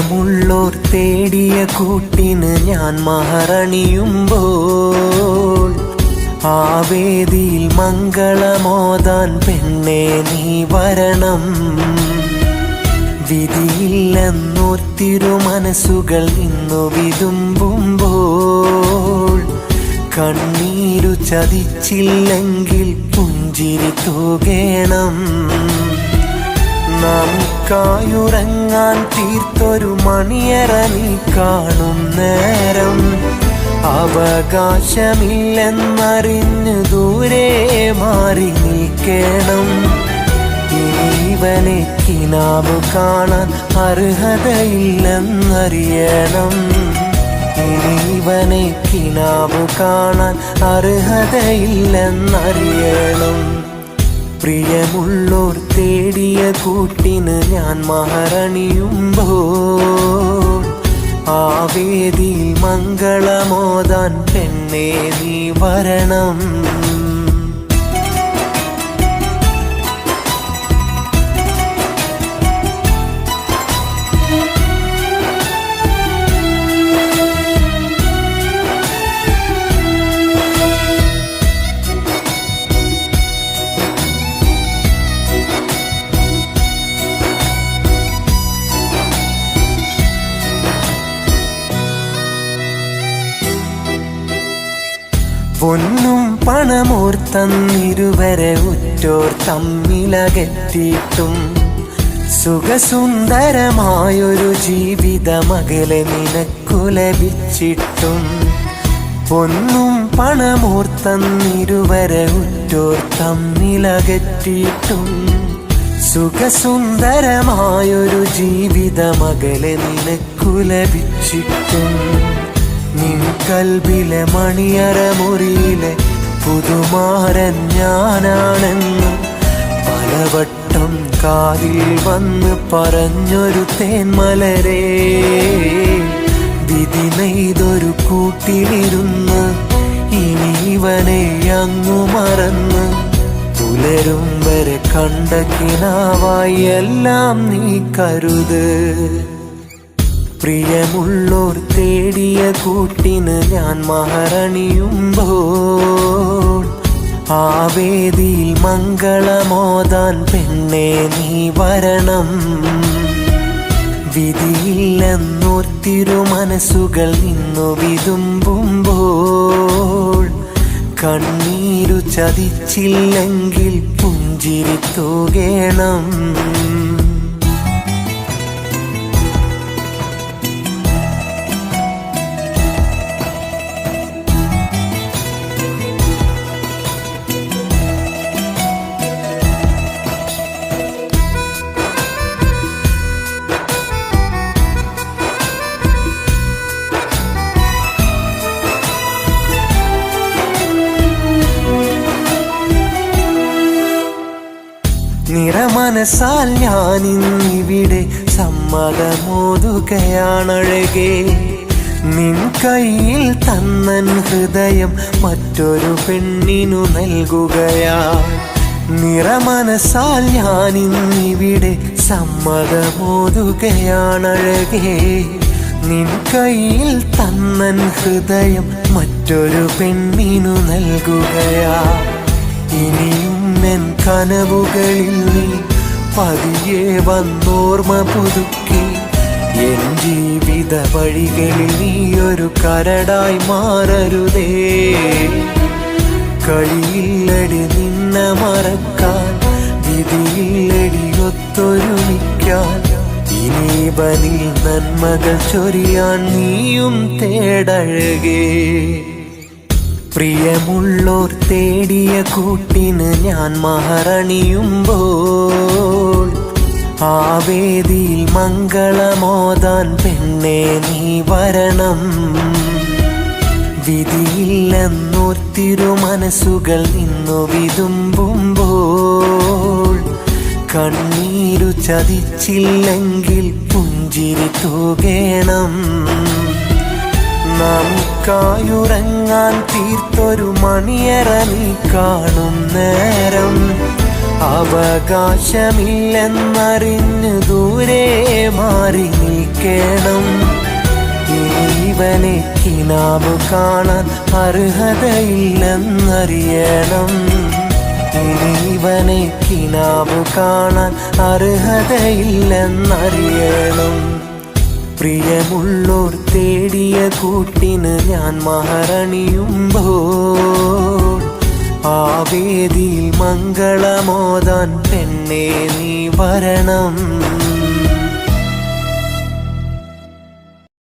പ്രിയമുള്ളോർ തേടിയ കൂട്ടിന് ഞാൻ മഹറണിയുമ്പോൾ ആ വേദിയിൽ മംഗളമോദാൻ പെണ്ണേ നീ വരണം. വിധിയില്ലെന്നോർത്തിരു മനസ്സുകൾ ഇന്നു വിതുമ്പുമ്പോൾ കണ്ണീരു ചതിച്ചില്ലെങ്കിൽ പുഞ്ചിരി തൂകേണം. നമുക്കായുറങ്ങാൻ തീർത്തൊരു മണിയറ നീ കാണും നേരം അവകാശമില്ലെന്നറിഞ്ഞ് ദൂരെ മാറി നിൽക്കണം. ഇവനെ കിനാവ് കാണാൻ അർഹതയില്ലെന്നറിയണം. ഇവനെ കിനാവ് കാണാൻ അർഹതയില്ലെന്നറിയണം. പ്രിയമുള്ളോർ തേടിയ കൂട്ടിന് ഞാൻ മഹറണിയുമ്പോൾ ആ വേദിയിൽ മംഗളമോദാൻ പെണ്ണേ നീ വരണം. പൊന്നും പണമോർത്തന്നിരുവരെ ഉറ്റോർ തമ്മിലകറ്റിയിട്ടും സുഖസുന്ദരമായൊരു ജീവിതമകലെ നിനക്കു ലഭിച്ചിട്ടും. പൊന്നും പണമോർത്തന്നിരുവരെ ഉറ്റോർ തമ്മിലകറ്റിയിട്ടും സുഖസുന്ദരമായൊരു ജീവിതമകലെ നിനക്കു ലഭിച്ചിട്ടും. നിൻ കൽബിലെ മണിയറ മുറിയിലെ പുതുമാരൻ ഞാനാണെന്ന് പലവട്ടം കാതിൽ വന്ന് പറഞ്ഞൊരു തേന്മലരേ, വിധി നെയ്തൊരു കൂട്ടിലിരുന്ന് ഇനി ഇവനെ അങ്ങു മറന്ന് പുലരും വരെ കണ്ട കിനാവായി എല്ലാം നീ കരുത്. പ്രിയമുള്ളോർ തേടിയ കൂട്ടിന് ഞാൻ മഹറണിയുമ്പോൾ ആ വേദിയിൽ മംഗളമോദാൻ പെണ്ണേ നീ വരണം. വിധിയില്ലെന്നോർത്തിരു മനസ്സുകൾ ഇന്നു വിതുമ്പുമ്പോൾ കണ്ണീരു ചതിച്ചില്ലെങ്കിൽ പുഞ്ചിരി തൂകേണം. നിറമനസാൽ ഞാനിന്നിവിടെ സമ്മതമോതുകയാണഴകേ. നിൻ കയ്യിൽ തന്നൻ ഹൃദയം മറ്റൊരു പെണ്ണിനു നൽകുകയാ. നിറമനസാൽ ഞാനിന്നിവിടെ സമ്മതമോതുകയാണഴകേ. നിൻ കയ്യിൽ തന്നൻ ഹൃദയം മറ്റൊരു പെണ്ണിനു നൽകുകയാ. ഇനിയും എൻ കനവുകളിൽ നീ പതിയെ വന്നോർമ്മ പുതുക്കി എൻ ജീവിത വഴികളിൽ നീയൊരു കരടായി മാറരുതേ. കഴിയില്ലടി നിന്നെ മറക്കാൻ, വിധിയില്ലടി ഒത്തൊരുമിക്കാൻ. ഇനിവനിൽ നന്മകൾ ചൊരിയാൻ നീയും തേടഴകേ. പ്രിയമുള്ളോർ തേടിയ കൂട്ടിന് ഞാൻ മഹറണിയുമ്പോൾ ആ വേദിയിൽ മംഗളമോദാൻ പെണ്ണേ നീ വരണം. വിധിയില്ലെന്നോർത്തിരു മനസ്സുകൾ ഇന്നു വിതുമ്പുമ്പോൾ കണ്ണീരു ചതിച്ചില്ലെങ്കിൽ പുഞ്ചിരി തൂകേണം. നമുക്കായുറങ്ങാൻ തീർത്തൊരു മണിയറ നീ കാണും നേരം അവകാശമില്ലെന്നറിഞ്ഞ് ദൂരെ മാറി നിൽക്കണം. ഇവനെ കിനാവ് കാണാൻ അർഹതയില്ലെന്നറിയണം. ഇവനെ കിനാവ് കാണാൻ അർഹതയില്ലെന്നറിയണം. പ്രിയമുള്ളോർ തേടിയ കൂട്ടിന് ഞാൻ മഹറണിയുമ്പോൾ ആ വേദിയിൽ മംഗളമോദാൻ പെണ്ണേ നീ വരണം.